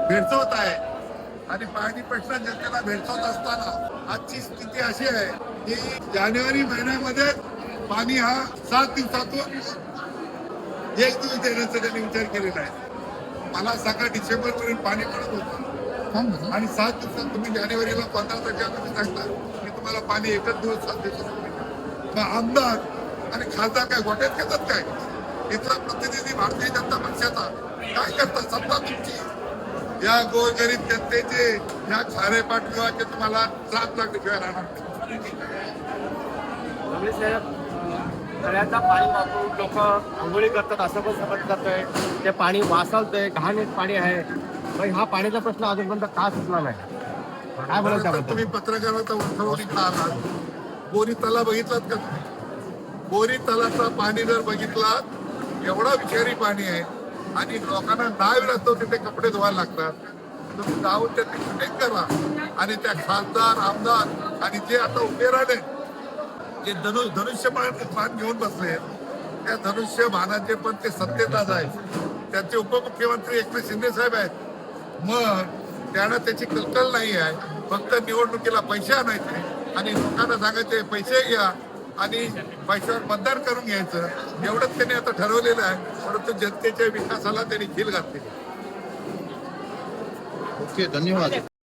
भेडसावत आहे आणि पाणी प्रश्न जनतेला भेडसावत असताना आजची स्थिती अशी आहे की जानेवारी महिन्यामध्ये पाणी हा 7 दिवसातून 1 दिवस देण्याचा त्यांनी विचार केलेला आहे. मला सकाळ डिसेंबर पर्यंत पाणी पडत होतं आणि 7 दिवसात तुम्ही जानेवारीला 15 तारखेला सांगता की तुम्हाला पाणी एकच दिवस 7 दिवसात. आमदार आणि खासदार काय गोट्यात घेतात काय? इथला प्रतिनिधी भारतीय जनता पक्षाचा काय करतात? सत्ता तुमची. या गोरगरीब जनतेचे या खारे पाठविवाचे तुम्हाला 7 लाख रुपये राहणार. तळ्याचा पाणी वापरून लोक आंघोळी करतात असं पण समजलं जातंय. ते पाणी वासालतंय, घाण पाणी आहे. पण हा पाण्याचा प्रश्न अजूनपर्यंत का सुटला नाही? काय बोलत त्याबद्दल? तुम्ही पत्रकाराचा उठाव आहात. बोरी तला बघितलात का तुम्ही? बोरी तलाचा पाणी जर बघितलात एवढा विषारी पाणी आहे आणि लोकांना नाव असतो तिथे कपडे धुवायला लागतात. तुम्ही जाऊन त्याची शूटिंग करा आणि त्या खासदार आमदार आणि जे आता उभे राहिले जे धनुष्यबाण घेऊन बसले त्या धनुष्यबाणाचे पण ते सत्तेताज आहे. त्याचे उपमुख्यमंत्री एकनाथ शिंदे साहेब आहेत. मग त्यांना त्याची कल्पना नाही आहे. फक्त निवडणुकीला पैसे आणायचे आणि लोकांना सांगायचे पैसे घ्या आणि पैशावर मतदान करून घ्यायचं एवढंच त्यांनी आता ठरवलेलं आहे. परंतु जनतेच्या विकासाला त्यांनी खील घातली. ओके, धन्यवाद.